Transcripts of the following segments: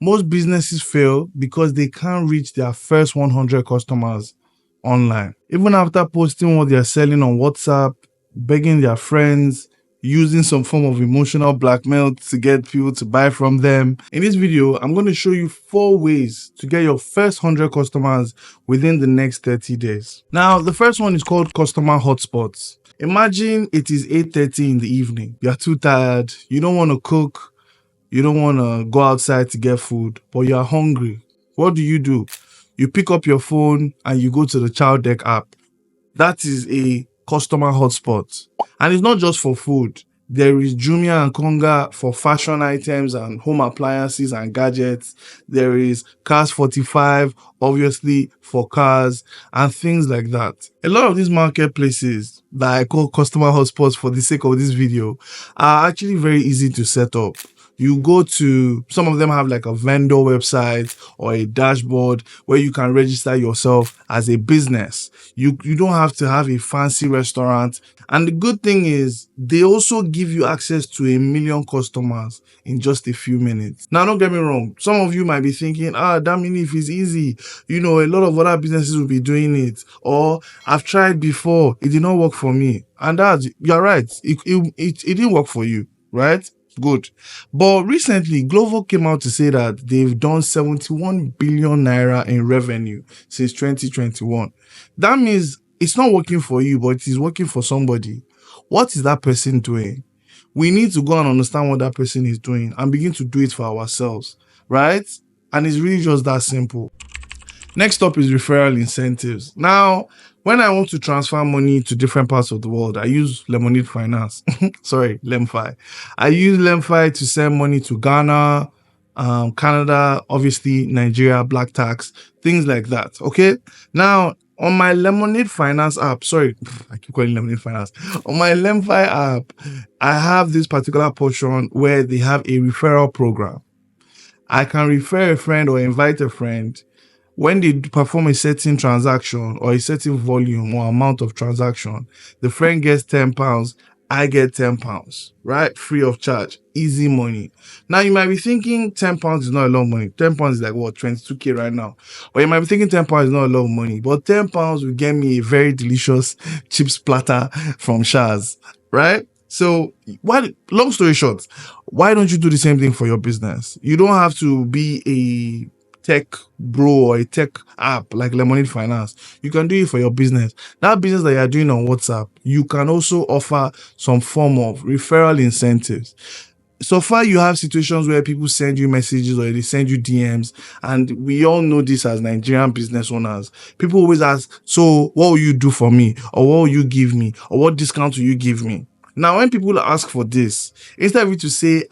Most businesses fail because they can't reach their first 100 customers online. Even after posting what they're selling on WhatsApp, begging their friends, using some form of emotional blackmail to get people to buy from them. In this video, I'm going to show you 4 ways to get your first 100 customers within the next 30 days. Now, the first one is called customer hotspots. Imagine it is 8:30 in the evening. You're too tired. You don't want to cook. You don't want to go outside to get food, but you're hungry. What do? You pick up your phone and you go to the Child Deck app. That is a customer hotspot. And it's not just for food. There is Jumia and Konga for fashion items and home appliances and gadgets. There is Cars 45, obviously, for cars and things like that. A lot of these marketplaces that I call customer hotspots for the sake of this video are actually very easy to set up. You go to, some of them have like a vendor website or a dashboard where you can register yourself as a business. You don't have to have a fancy restaurant. And the good thing is they also give you access to 1 million customers in just a few minutes. Now, don't get me wrong. Some of you might be thinking, Damini, if it's easy, a lot of other businesses will be doing it. Or I've tried before, it did not work for me. And you're right. It didn't work for you, right? Good. But recently, Glovo came out to say that they've done 71 billion naira in revenue since 2021. That means it's not working for you, but it is working for somebody. What is that person doing? We need to go and understand what that person is doing and begin to do it for ourselves, right? And it's really just that simple. Next up is referral incentives. Now, when I want to transfer money to different parts of the world, I use Lemonade Finance. Sorry, Lemfi. I use Lemfi to send money to Ghana, Canada, obviously Nigeria, Black Tax, things like that. Okay. Now, on my Lemonade Finance app, sorry, I keep calling Lemonade Finance. On my Lemfi app, I have this particular portion where they have a referral program. I can refer a friend or invite a friend. When they perform a certain transaction or a certain volume or amount of transaction, the friend gets £10, I get £10, right? Free of charge, easy money. Now you might be thinking £10 is not a lot of money. £10 is like what, 22k right now. Or you might be thinking £10 is not a lot of money, but £10 will get me a very delicious chips platter from Shaz, right? So, long story short, why don't you do the same thing for your business? You don't have to be a tech bro or a tech app like Lemonade Finance. You can do it for your business. That business that you're doing on WhatsApp, you can also offer some form of referral incentives. So far, you have situations where people send you messages or they send you DMs, and we all know this as Nigerian business owners. People always ask, so what will you do for me? Or what will you give me? Or what discount will you give me? Now, when people ask for this, instead of you to say,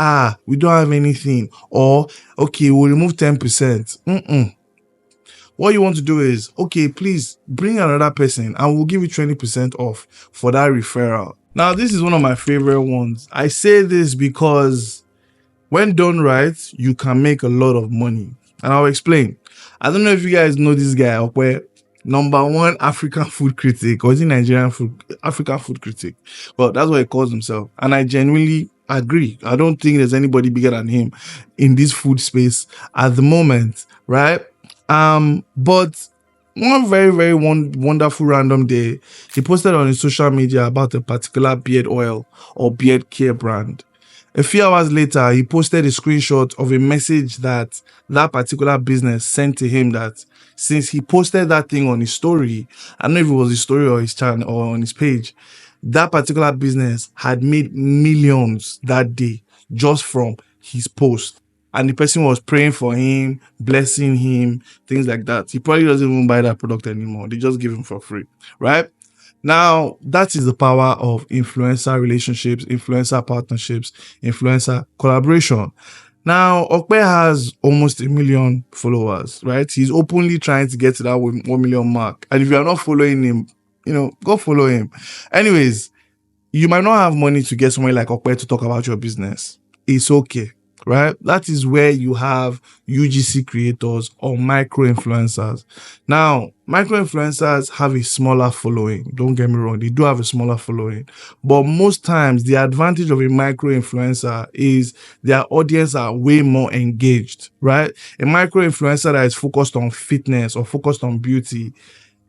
we don't have anything, or, okay, we'll remove 10%. What you want to do is, okay, please bring another person and we'll give you 20% off for that referral. Now, this is one of my favorite ones. I say this because when done right, you can make a lot of money. And I'll explain. I don't know if you guys know this guy, where #1 African food critic, or is he African food critic? Well, that's what he calls himself. And I genuinely agree. I don't think there's anybody bigger than him in this food space at the moment, right? But one very, very wonderful random day, he posted on his social media about a particular beard oil or beard care brand. A few hours later, he posted a screenshot of a message that particular business sent to him, that since he posted that thing on his story, I don't know if it was his story or his channel or on his page, that particular business had made millions that day just from his post. And the person was praying for him, blessing him, things like that. He probably doesn't even buy that product anymore. They just give him for free, right? Now, that is the power of influencer relationships, influencer partnerships, influencer collaboration. Now, Okpe has almost 1 million followers, right? He's openly trying to get to that 1 million mark. And if you are not following him, go follow him. Anyways, you might not have money to get somewhere like Okpe to talk about your business. It's okay. right? That is where you have UGC creators or micro influencers. Now, micro influencers have a smaller following. Don't get me wrong, they do have a smaller following. But most times, the advantage of a micro influencer is their audience are way more engaged, right? A micro influencer that is focused on fitness or focused on beauty,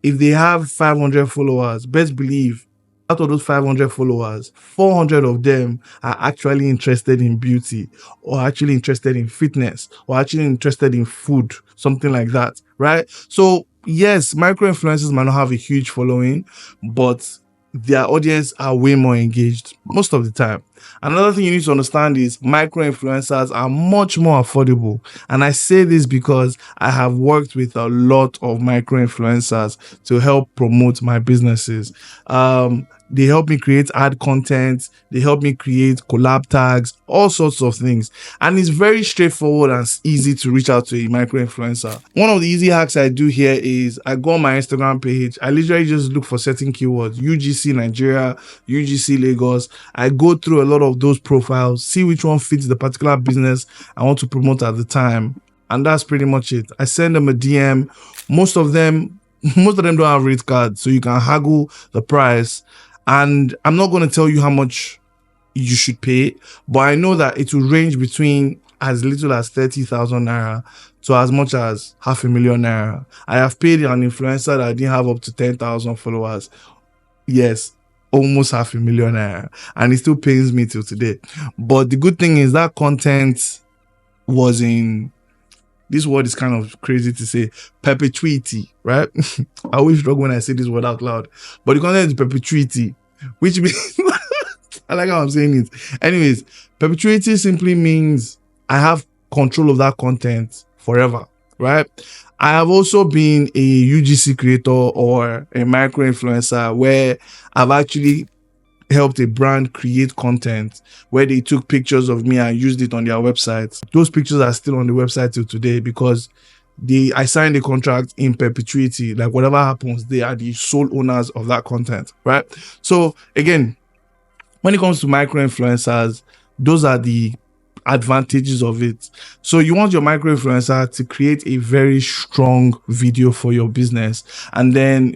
if they have 500 followers, best believe out of those 500 followers, 400 of them are actually interested in beauty or actually interested in fitness or actually interested in food, something like that, right? So yes, micro influencers might not have a huge following, but their audience are way more engaged most of the time. Another thing you need to understand is micro influencers are much more affordable. And I say this because I have worked with a lot of micro influencers to help promote my businesses. They help me create ad content. They help me create collab tags, all sorts of things. And it's very straightforward and easy to reach out to a micro influencer. One of the easy hacks I do here is I go on my Instagram page. I literally just look for certain keywords, UGC Nigeria, UGC Lagos. I go through a lot of those profiles, see which one fits the particular business I want to promote at the time. And that's pretty much it. I send them a DM. Most of them don't have rate cards, so you can haggle the price. And I'm not going to tell you how much you should pay, but I know that it will range between as little as 30,000 naira to as much as 500,000 naira. I have paid an influencer that didn't have up to 10,000 followers. Yes, almost 500,000 naira. And it still pains me till today. But the good thing is that content was in, this word is kind of crazy to say, perpetuity, right? I always struggle when I say this word out loud. But the content is perpetuity, which means, I like how I'm saying it. Anyways, perpetuity simply means I have control of that content forever, right? I have also been a UGC creator or a micro influencer where I've actually helped a brand create content where they took pictures of me and used it on their website. Those pictures are still on the website till today because I signed a contract in perpetuity. Like whatever happens, they are the sole owners of that content, right? So again, when it comes to micro influencers, those are the advantages of it. So you want your micro influencer to create a very strong video for your business and then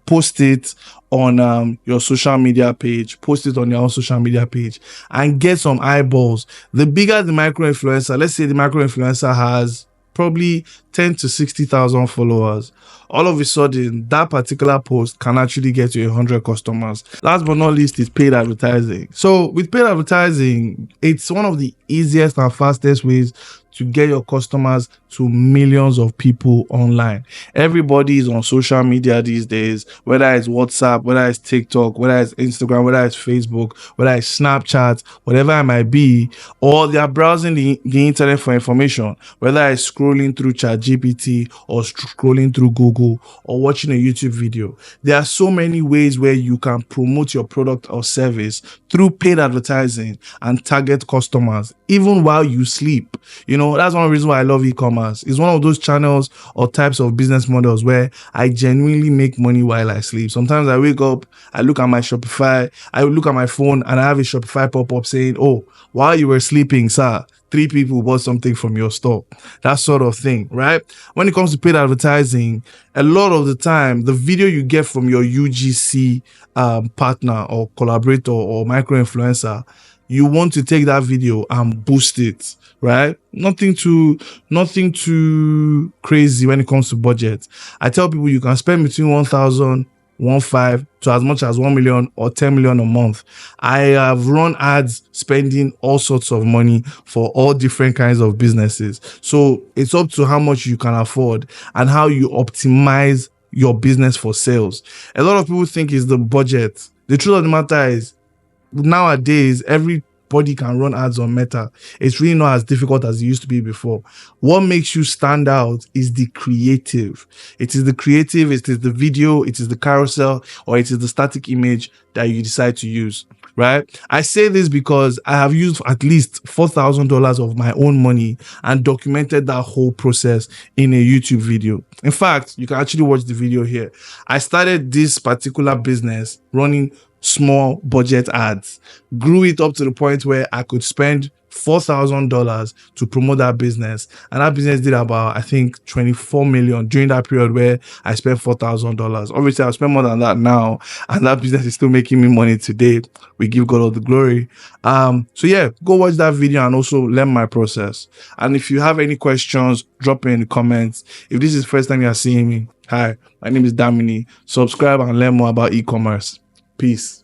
post it on your social media page, post it on your own social media page and get some eyeballs. The bigger the micro influencer, let's say the micro influencer has probably 10 to 60,000 followers, all of a sudden that particular post can actually get you 100 customers. Last but not least is paid advertising. So with paid advertising, it's one of the easiest and fastest ways to get your customers to millions of people online. Everybody is on social media these days, whether it's WhatsApp, whether it's TikTok, whether it's Instagram, whether it's Facebook, whether it's Snapchat, whatever it might be, or they are browsing the internet for information, whether it's scrolling through ChatGPT or scrolling through Google or watching a YouTube video. There are so many ways where you can promote your product or service through paid advertising and target customers, even while you sleep. You know, that's one of the reasons why I love e-commerce. It's one of those channels or types of business models where I genuinely make money while I sleep. Sometimes I wake up, I look at my Shopify, I look at my phone and I have a Shopify pop-up saying, oh, while you were sleeping, sir, 3 people bought something from your store. That sort of thing, right? When it comes to paid advertising, a lot of the time, the video you get from your UGC partner or collaborator or micro influencer, you want to take that video and boost it, right? Nothing too crazy when it comes to budget. I tell people you can spend between 1,000, 1.5 to as much as 1 million or 10 million a month. I have run ads spending all sorts of money for all different kinds of businesses. So it's up to how much you can afford and how you optimize your business for sales. A lot of people think it's the budget. The truth of the matter is, nowadays, everybody can run ads on Meta. It's really not as difficult as it used to be before. What makes you stand out is the creative. It is the creative, it is the video, it is the carousel, or it is the static image that you decide to use, right? I say this because I have used at least $4,000 of my own money and documented that whole process in a YouTube video. In fact, you can actually watch the video here. I started this particular business running small budget ads, grew it up to the point where I could spend $4,000 to promote that business. And that business did about, I think, 24 million during that period where I spent $4,000. Obviously, I'll spend more than that now. And that business is still making me money today. We give God all the glory. So yeah, go watch that video and also learn my process. And if you have any questions, drop it in the comments. If this is the first time you're seeing me, hi, my name is Damini. Subscribe and learn more about e-commerce. Peace.